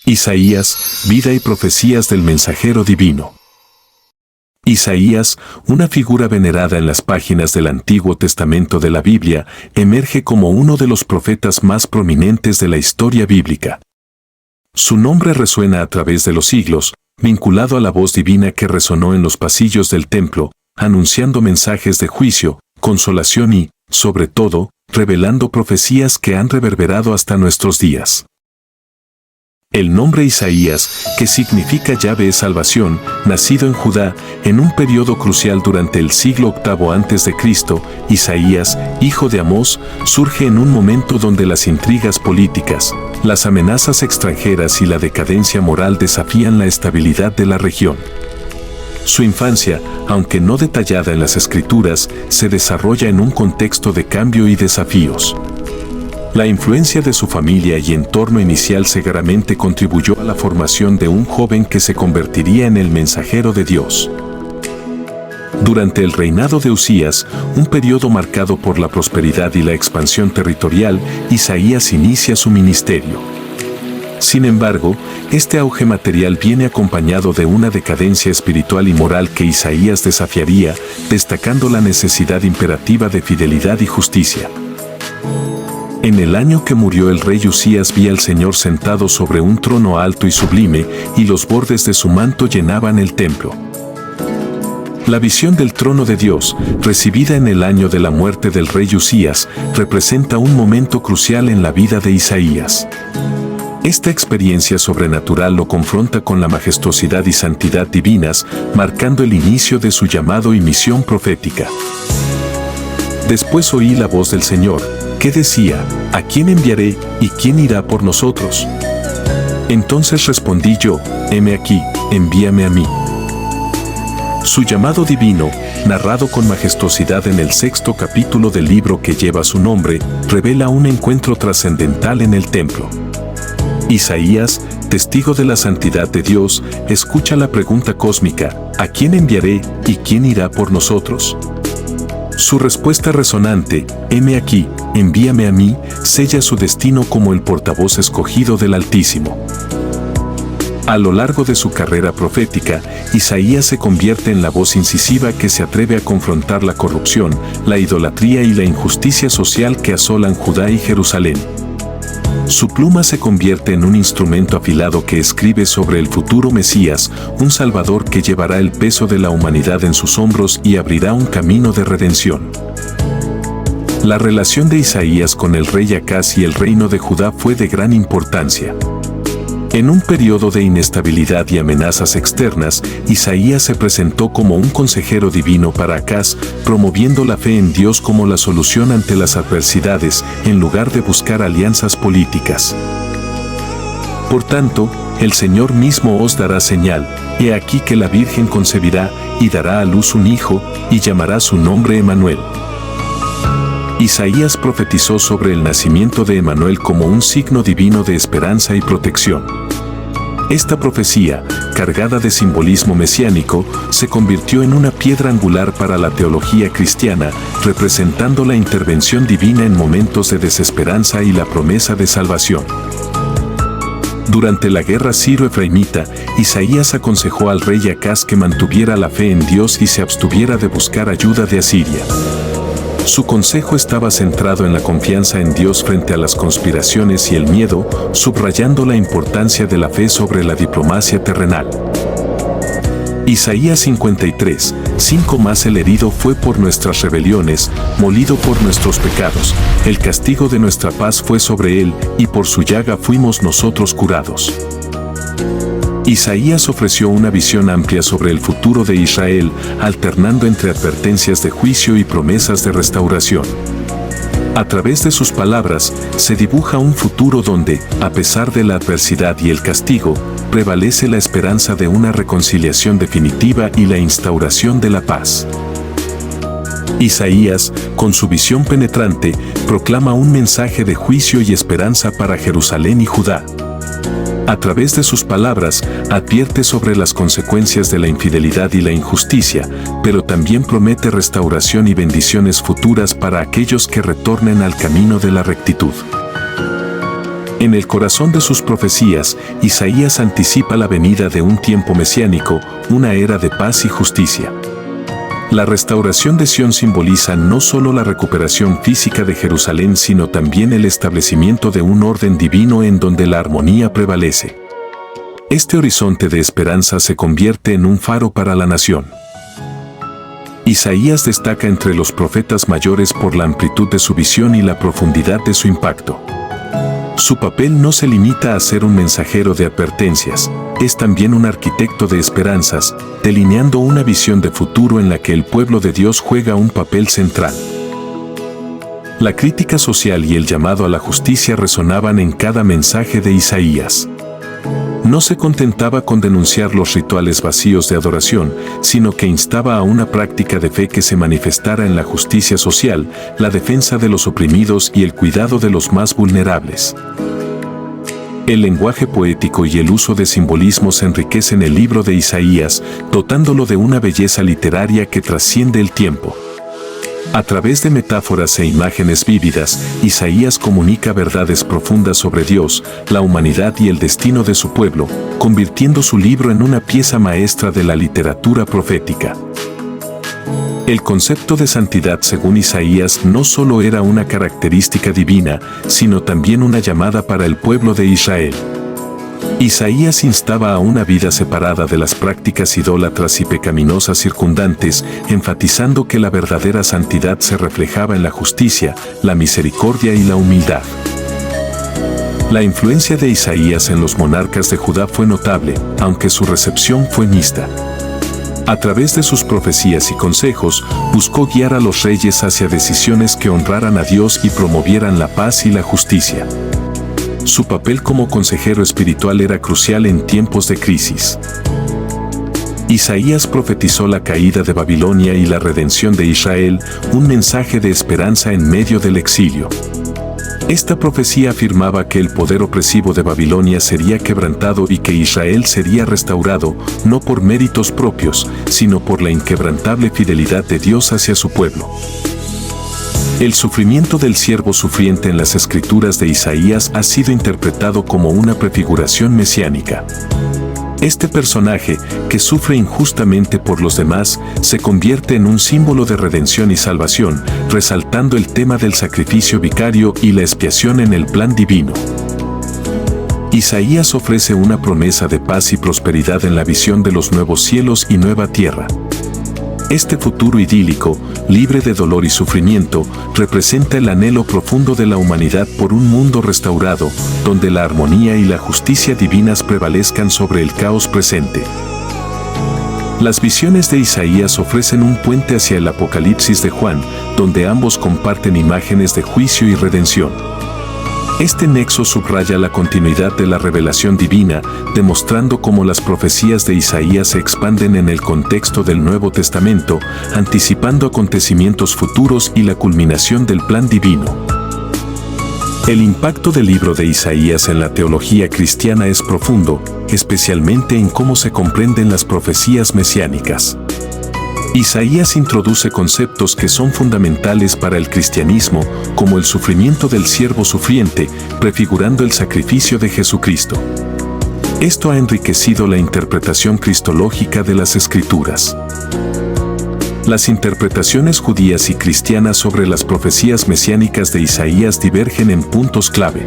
Isaías, vida y profecías del mensajero divino. Isaías, una figura venerada en las páginas del Antiguo Testamento de la Biblia, emerge como uno de los profetas más prominentes de la historia bíblica. Su nombre resuena a través de los siglos, vinculado a la voz divina que resonó en los pasillos del templo, anunciando mensajes de juicio, consolación y, sobre todo, revelando profecías que han reverberado hasta nuestros días. El nombre Isaías, que significa Yahvé es salvación, nacido en Judá, en un periodo crucial durante el siglo VIII a.C., Isaías, hijo de Amós, surge en un momento donde las intrigas políticas, las amenazas extranjeras y la decadencia moral desafían la estabilidad de la región. Su infancia, aunque no detallada en las escrituras, se desarrolla en un contexto de cambio y desafíos. La influencia de su familia y entorno inicial seguramente contribuyó a la formación de un joven que se convertiría en el mensajero de Dios. Durante el reinado de Usías, un periodo marcado por la prosperidad y la expansión territorial, Isaías inicia su ministerio. Sin embargo, este auge material viene acompañado de una decadencia espiritual y moral que Isaías desafiaría, destacando la necesidad imperativa de fidelidad y justicia. En el año que murió el rey Usías vi al Señor sentado sobre un trono alto y sublime, y los bordes de su manto llenaban el templo. La visión del trono de Dios, recibida en el año de la muerte del rey Usías, representa un momento crucial en la vida de Isaías. Esta experiencia sobrenatural lo confronta con la majestuosidad y santidad divinas, marcando el inicio de su llamado y misión profética. Después oí la voz del Señor, que decía: ¿A quién enviaré y quién irá por nosotros? Entonces respondí yo: heme aquí, envíame a mí. Su llamado divino, narrado con majestuosidad en el 6º capítulo del libro que lleva su nombre, revela un encuentro trascendental en el templo. Isaías, testigo de la santidad de Dios, escucha la pregunta cósmica: ¿a quién enviaré y quién irá por nosotros? Su respuesta resonante, heme aquí, envíame a mí, sella su destino como el portavoz escogido del Altísimo. A lo largo de su carrera profética, Isaías se convierte en la voz incisiva que se atreve a confrontar la corrupción, la idolatría y la injusticia social que asolan Judá y Jerusalén. Su pluma se convierte en un instrumento afilado que escribe sobre el futuro Mesías, un Salvador que llevará el peso de la humanidad en sus hombros y abrirá un camino de redención. La relación de Isaías con el rey Acaz y el reino de Judá fue de gran importancia. En un periodo de inestabilidad y amenazas externas, Isaías se presentó como un consejero divino para Acaz, promoviendo la fe en Dios como la solución ante las adversidades, en lugar de buscar alianzas políticas. Por tanto, el Señor mismo os dará señal: he aquí que la Virgen concebirá, y dará a luz un hijo, y llamará su nombre Emmanuel. Isaías profetizó sobre el nacimiento de Emmanuel como un signo divino de esperanza y protección. Esta profecía, cargada de simbolismo mesiánico, se convirtió en una piedra angular para la teología cristiana, representando la intervención divina en momentos de desesperanza y la promesa de salvación. Durante la guerra siro-efraimita, Isaías aconsejó al rey Acaz que mantuviera la fe en Dios y se abstuviera de buscar ayuda de Asiria. Su consejo estaba centrado en la confianza en Dios frente a las conspiraciones y el miedo, subrayando la importancia de la fe sobre la diplomacia terrenal. Isaías 53:5 Mas el herido fue por nuestras rebeliones, molido por nuestros pecados, el castigo de nuestra paz fue sobre él, y por su llaga fuimos nosotros curados. Isaías ofreció una visión amplia sobre el futuro de Israel, alternando entre advertencias de juicio y promesas de restauración. A través de sus palabras, se dibuja un futuro donde, a pesar de la adversidad y el castigo, prevalece la esperanza de una reconciliación definitiva y la instauración de la paz. Isaías, con su visión penetrante, proclama un mensaje de juicio y esperanza para Jerusalén y Judá. A través de sus palabras, advierte sobre las consecuencias de la infidelidad y la injusticia, pero también promete restauración y bendiciones futuras para aquellos que retornen al camino de la rectitud. En el corazón de sus profecías, Isaías anticipa la venida de un tiempo mesiánico, una era de paz y justicia. La restauración de Sión simboliza no solo la recuperación física de Jerusalén, sino también el establecimiento de un orden divino en donde la armonía prevalece. Este horizonte de esperanza se convierte en un faro para la nación. Isaías destaca entre los profetas mayores por la amplitud de su visión y la profundidad de su impacto. Su papel no se limita a ser un mensajero de advertencias, es también un arquitecto de esperanzas, delineando una visión de futuro en la que el pueblo de Dios juega un papel central. La crítica social y el llamado a la justicia resonaban en cada mensaje de Isaías. No se contentaba con denunciar los rituales vacíos de adoración, sino que instaba a una práctica de fe que se manifestara en la justicia social, la defensa de los oprimidos y el cuidado de los más vulnerables. El lenguaje poético y el uso de simbolismos enriquecen el libro de Isaías, dotándolo de una belleza literaria que trasciende el tiempo. A través de metáforas e imágenes vívidas, Isaías comunica verdades profundas sobre Dios, la humanidad y el destino de su pueblo, convirtiendo su libro en una pieza maestra de la literatura profética. El concepto de santidad según Isaías no solo era una característica divina, sino también una llamada para el pueblo de Israel. Isaías instaba a una vida separada de las prácticas idólatras y pecaminosas circundantes, enfatizando que la verdadera santidad se reflejaba en la justicia, la misericordia y la humildad. La influencia de Isaías en los monarcas de Judá fue notable, aunque su recepción fue mixta. A través de sus profecías y consejos, buscó guiar a los reyes hacia decisiones que honraran a Dios y promovieran la paz y la justicia. Su papel como consejero espiritual era crucial en tiempos de crisis. Isaías profetizó la caída de Babilonia y la redención de Israel, un mensaje de esperanza en medio del exilio. Esta profecía afirmaba que el poder opresivo de Babilonia sería quebrantado y que Israel sería restaurado, no por méritos propios, sino por la inquebrantable fidelidad de Dios hacia su pueblo. El sufrimiento del siervo sufriente en las escrituras de Isaías ha sido interpretado como una prefiguración mesiánica. Este personaje, que sufre injustamente por los demás, se convierte en un símbolo de redención y salvación, resaltando el tema del sacrificio vicario y la expiación en el plan divino. Isaías ofrece una promesa de paz y prosperidad en la visión de los nuevos cielos y nueva tierra. Este futuro idílico, libre de dolor y sufrimiento, representa el anhelo profundo de la humanidad por un mundo restaurado, donde la armonía y la justicia divinas prevalezcan sobre el caos presente. Las visiones de Isaías ofrecen un puente hacia el Apocalipsis de Juan, donde ambos comparten imágenes de juicio y redención. Este nexo subraya la continuidad de la revelación divina, demostrando cómo las profecías de Isaías se expanden en el contexto del Nuevo Testamento, anticipando acontecimientos futuros y la culminación del plan divino. El impacto del libro de Isaías en la teología cristiana es profundo, especialmente en cómo se comprenden las profecías mesiánicas. Isaías introduce conceptos que son fundamentales para el cristianismo, como el sufrimiento del siervo sufriente, prefigurando el sacrificio de Jesucristo. Esto ha enriquecido la interpretación cristológica de las Escrituras. Las interpretaciones judías y cristianas sobre las profecías mesiánicas de Isaías divergen en puntos clave.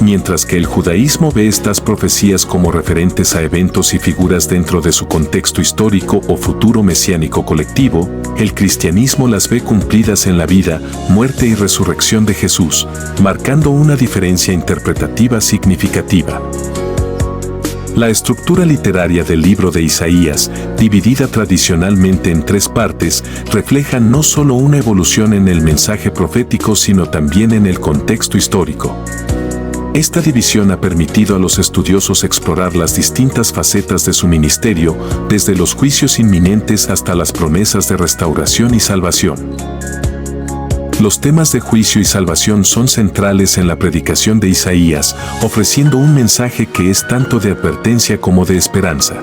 Mientras que el judaísmo ve estas profecías como referentes a eventos y figuras dentro de su contexto histórico o futuro mesiánico colectivo, el cristianismo las ve cumplidas en la vida, muerte y resurrección de Jesús, marcando una diferencia interpretativa significativa. La estructura literaria del libro de Isaías, dividida tradicionalmente en 3 partes, refleja no solo una evolución en el mensaje profético sino también en el contexto histórico. Esta división ha permitido a los estudiosos explorar las distintas facetas de su ministerio, desde los juicios inminentes hasta las promesas de restauración y salvación. Los temas de juicio y salvación son centrales en la predicación de Isaías, ofreciendo un mensaje que es tanto de advertencia como de esperanza.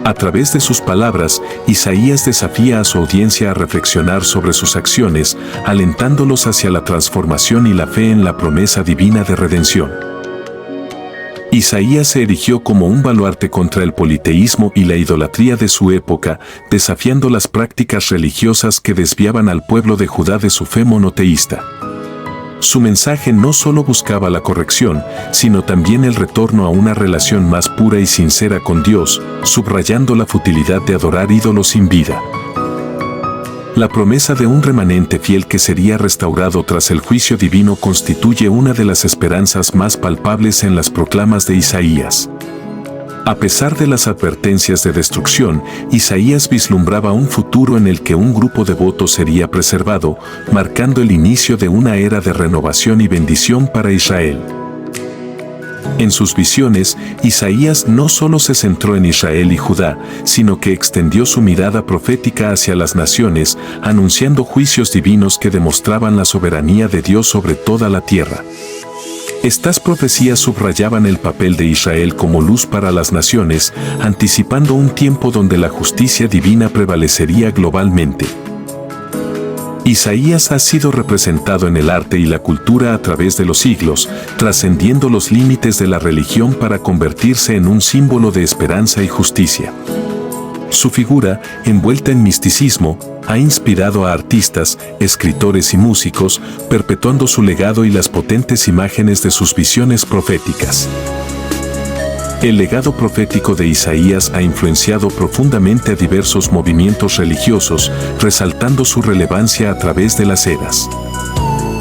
A través de sus palabras, Isaías desafía a su audiencia a reflexionar sobre sus acciones, alentándolos hacia la transformación y la fe en la promesa divina de redención. Isaías se erigió como un baluarte contra el politeísmo y la idolatría de su época, desafiando las prácticas religiosas que desviaban al pueblo de Judá de su fe monoteísta. Su mensaje no solo buscaba la corrección, sino también el retorno a una relación más pura y sincera con Dios, subrayando la futilidad de adorar ídolos sin vida. La promesa de un remanente fiel que sería restaurado tras el juicio divino constituye una de las esperanzas más palpables en las proclamas de Isaías. A pesar de las advertencias de destrucción, Isaías vislumbraba un futuro en el que un grupo devoto sería preservado, marcando el inicio de una era de renovación y bendición para Israel. En sus visiones, Isaías no solo se centró en Israel y Judá, sino que extendió su mirada profética hacia las naciones, anunciando juicios divinos que demostraban la soberanía de Dios sobre toda la tierra. Estas profecías subrayaban el papel de Israel como luz para las naciones, anticipando un tiempo donde la justicia divina prevalecería globalmente. Isaías ha sido representado en el arte y la cultura a través de los siglos, trascendiendo los límites de la religión para convertirse en un símbolo de esperanza y justicia. Su figura, envuelta en misticismo, ha inspirado a artistas, escritores y músicos, perpetuando su legado y las potentes imágenes de sus visiones proféticas. El legado profético de Isaías ha influenciado profundamente a diversos movimientos religiosos, resaltando su relevancia a través de las eras.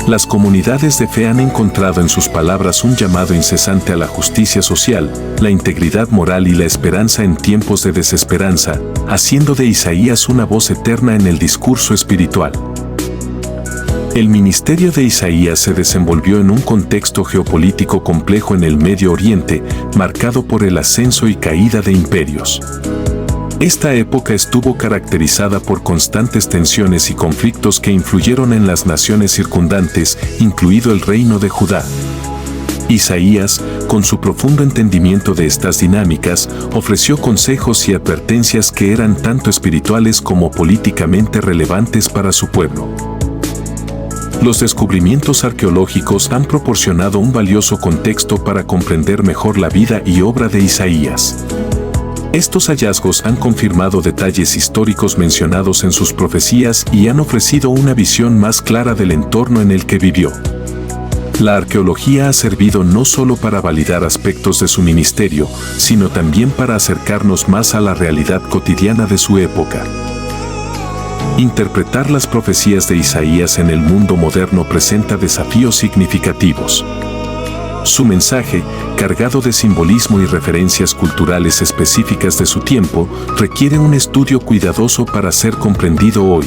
Las comunidades de fe han encontrado en sus palabras un llamado incesante a la justicia social, la integridad moral y la esperanza en tiempos de desesperanza, haciendo de Isaías una voz eterna en el discurso espiritual. El ministerio de Isaías se desenvolvió en un contexto geopolítico complejo en el Medio Oriente, marcado por el ascenso y caída de imperios. Esta época estuvo caracterizada por constantes tensiones y conflictos que influyeron en las naciones circundantes, incluido el reino de Judá. Isaías, con su profundo entendimiento de estas dinámicas, ofreció consejos y advertencias que eran tanto espirituales como políticamente relevantes para su pueblo. Los descubrimientos arqueológicos han proporcionado un valioso contexto para comprender mejor la vida y obra de Isaías. Estos hallazgos han confirmado detalles históricos mencionados en sus profecías y han ofrecido una visión más clara del entorno en el que vivió. La arqueología ha servido no solo para validar aspectos de su ministerio, sino también para acercarnos más a la realidad cotidiana de su época. Interpretar las profecías de Isaías en el mundo moderno presenta desafíos significativos. Su mensaje, cargado de simbolismo y referencias culturales específicas de su tiempo, requiere un estudio cuidadoso para ser comprendido hoy.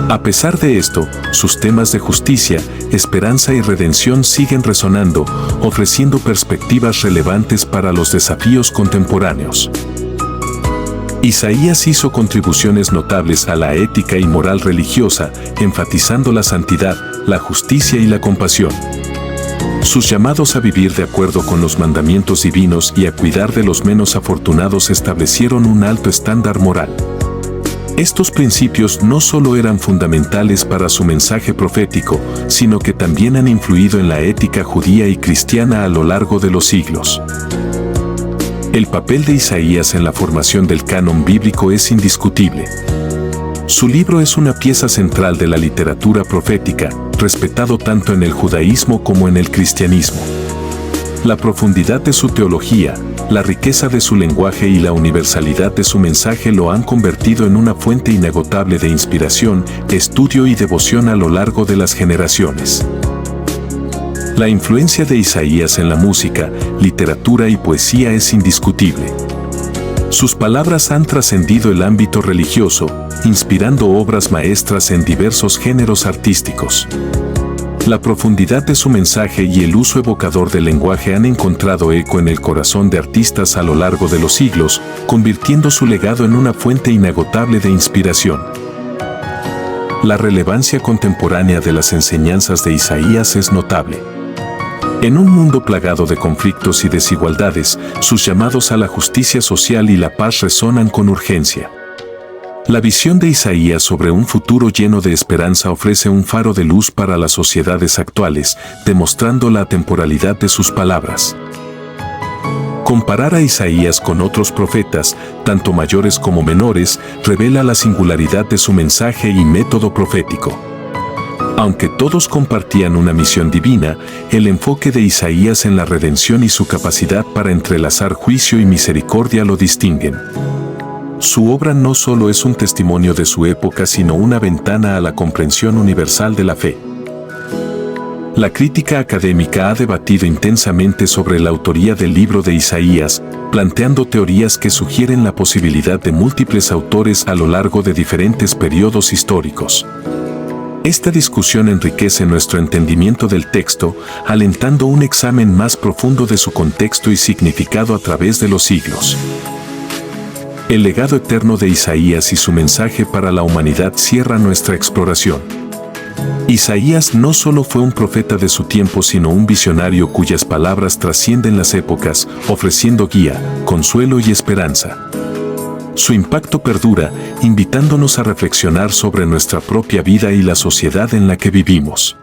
A pesar de esto, sus temas de justicia, esperanza y redención siguen resonando, ofreciendo perspectivas relevantes para los desafíos contemporáneos. Isaías hizo contribuciones notables a la ética y moral religiosa, enfatizando la santidad, la justicia y la compasión. Sus llamados a vivir de acuerdo con los mandamientos divinos y a cuidar de los menos afortunados establecieron un alto estándar moral. Estos principios no solo eran fundamentales para su mensaje profético, sino que también han influido en la ética judía y cristiana a lo largo de los siglos. El papel de Isaías en la formación del canon bíblico es indiscutible. Su libro es una pieza central de la literatura profética, respetado tanto en el judaísmo como en el cristianismo. La profundidad de su teología, la riqueza de su lenguaje y la universalidad de su mensaje lo han convertido en una fuente inagotable de inspiración, estudio y devoción a lo largo de las generaciones. La influencia de Isaías en la música, literatura y poesía es indiscutible. Sus palabras han trascendido el ámbito religioso, inspirando obras maestras en diversos géneros artísticos. La profundidad de su mensaje y el uso evocador del lenguaje han encontrado eco en el corazón de artistas a lo largo de los siglos, convirtiendo su legado en una fuente inagotable de inspiración. La relevancia contemporánea de las enseñanzas de Isaías es notable. En un mundo plagado de conflictos y desigualdades, sus llamados a la justicia social y la paz resonan con urgencia. La visión de Isaías sobre un futuro lleno de esperanza ofrece un faro de luz para las sociedades actuales, demostrando la atemporalidad de sus palabras. Comparar a Isaías con otros profetas, tanto mayores como menores, revela la singularidad de su mensaje y método profético. Aunque todos compartían una misión divina, el enfoque de Isaías en la redención y su capacidad para entrelazar juicio y misericordia lo distinguen. Su obra no solo es un testimonio de su época, sino una ventana a la comprensión universal de la fe. La crítica académica ha debatido intensamente sobre la autoría del libro de Isaías, planteando teorías que sugieren la posibilidad de múltiples autores a lo largo de diferentes periodos históricos. Esta discusión enriquece nuestro entendimiento del texto, alentando un examen más profundo de su contexto y significado a través de los siglos. El legado eterno de Isaías y su mensaje para la humanidad cierra nuestra exploración. Isaías no solo fue un profeta de su tiempo, sino un visionario cuyas palabras trascienden las épocas, ofreciendo guía, consuelo y esperanza. Su impacto perdura, invitándonos a reflexionar sobre nuestra propia vida y la sociedad en la que vivimos.